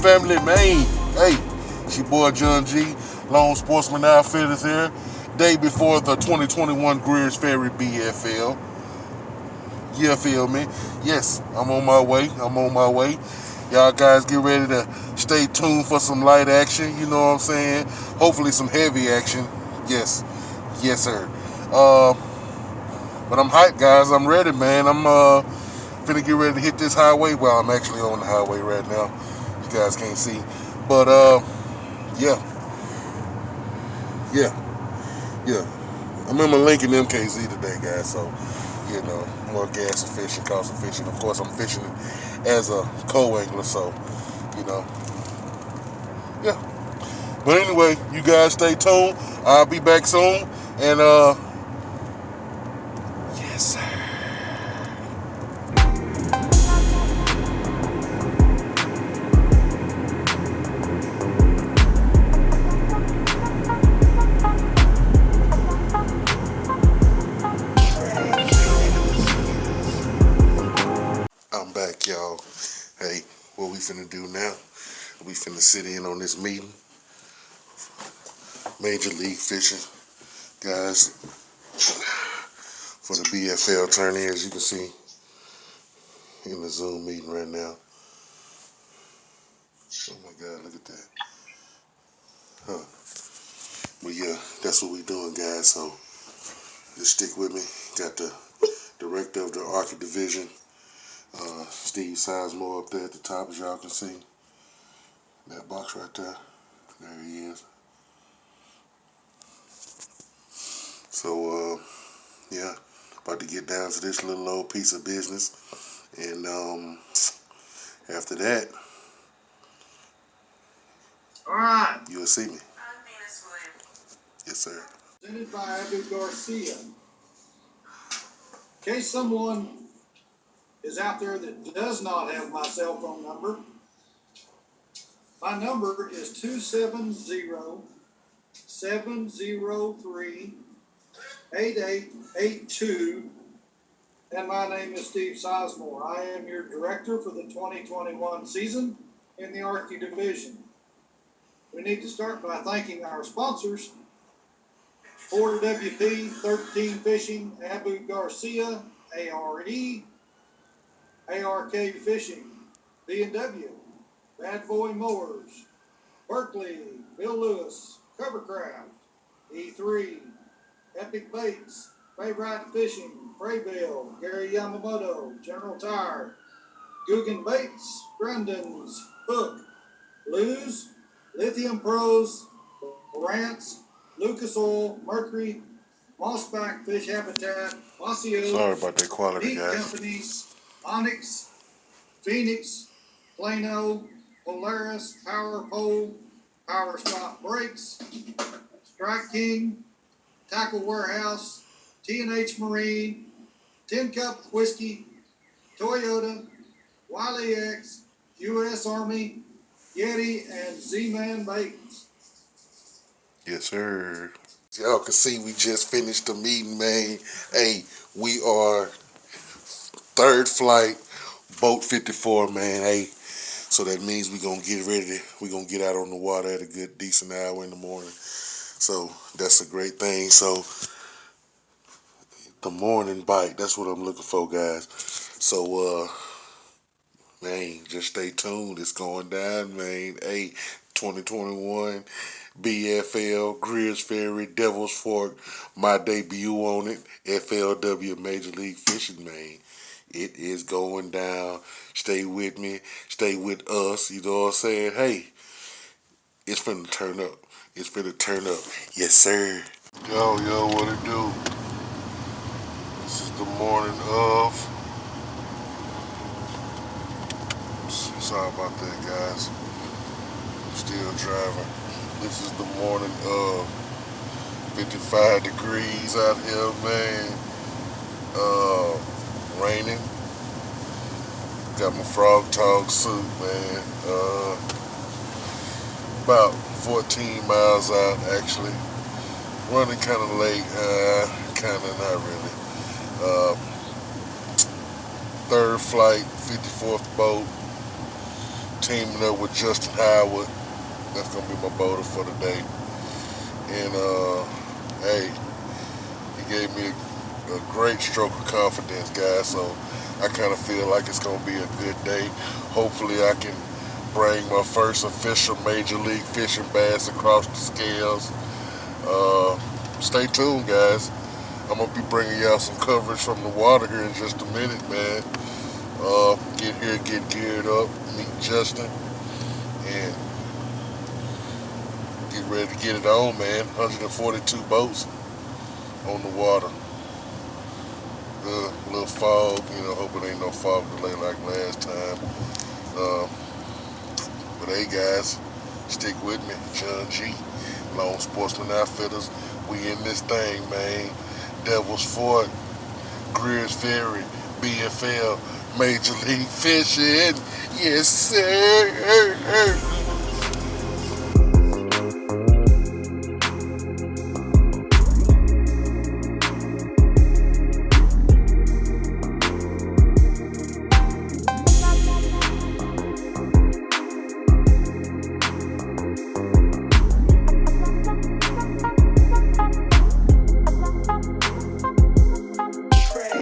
family, man. Hey, it's your boy John G. Lone Sportsman Outfitters here. Day before the 2021 Greers Ferry BFL. You feel me? Yes, I'm on my way. Y'all guys get ready to stay tuned for some light action. You know what I'm saying? Hopefully some heavy action. Yes, sir. But I'm hyped, guys. I'm ready, man. I'm finna get ready to hit this highway. Well, I'm actually on the highway right now. You guys can't see, but yeah. I'm in my Lincoln MKZ today, guys. So you know, more gas efficient, cost efficient. Of course, I'm fishing as a co-angler, so you know, yeah. But anyway, you guys stay tuned. I'll be back soon, and yes, sir. I'm back, y'all. Hey, what we finna do now? We finna sit in on this meeting. Major League Fishing, guys, for the BFL tourney, as you can see in the Zoom meeting right now. Oh my God, look at that. Huh. But yeah, that's what we doing, guys. So just stick with me. Got the director of the Arctic Division, Steve Sizemore, up there at the top, as y'all can see. That box right there. There he is. So, yeah, about to get down to this little old piece of business. And after that, all right, you'll see me. Yes, sir. Presented by Abu Garcia. In case someone is out there that does not have my cell phone number, my number is 270-703-8882, and my name is Steve Sizemore. I am your director for the 2021 season in the Arctic Division. We need to start by thanking our sponsors: 4WP, 13 Fishing, Abu Garcia, ARE, ARK Fishing, B&W, Bad Boy Mowers, Berkeley, Bill Lewis, Covercraft, E3, Epic Baits, Favorite Fishing, Frayville, Gary Yamamoto, General Tire, Guggen Baits, Grundens, Hook, Luz, Lithium Pros, Lowrance, Lucas Oil, Mercury, Mossback Fish Habitat, Mossio, Sorry about that quality, Meat guys. Companies, Onyx, Phoenix, Plano, Polaris, Power Pole, Power Stop Brakes, Strike King, Tackle Warehouse, T&H Marine, Tin Cup Whiskey, Toyota, Wiley X, U.S. Army, Yeti, and Z-Man Baits. Yes, sir. Y'all can see we just finished the meeting, man. Hey, we are third flight, boat 54, man. Hey, so that means we're going to get ready. We're going to get out on the water at a good, decent hour in the morning. So that's a great thing. So the morning bite, that's what I'm looking for, guys. So, man, just stay tuned. It's going down, man. Hey, 2021 BFL, Greers Ferry, Devil's Fork, my debut on it, FLW Major League Fishing, man. It is going down. Stay with me. Stay with us. You know what I'm saying? Hey, it's finna turn up. It's finna turn up. Yes, sir. Yo, what it do? This is the morning of. Sorry about that, guys. Still driving. This is the morning of 55 degrees out here, man. Raining. Got my frog tog suit, man. About 14 miles out, actually. Running kind of late. Kind of not really. Third flight, 54th boat. teaming up with Justin Howard. That's gonna be my boater for the day. And hey, he gave me a great stroke of confidence, guys. So I kind of feel like it's gonna be a good day. Hopefully, I can bring my first official Major League fishing bass across the scales. Stay tuned, guys. I'm gonna be bringing y'all some coverage from the water here in just a minute, man. Get here, get geared up, meet Justin, and get ready to get it on, man. 142 boats on the water. A little fog, hoping ain't no fog delay like last time. Uh, but hey, guys, stick with me. John G, Lone Sportsman Outfitters. We in this thing, man. Devil's Fort, Greers Ferry, BFL, Major League Fishing. Yes, sir.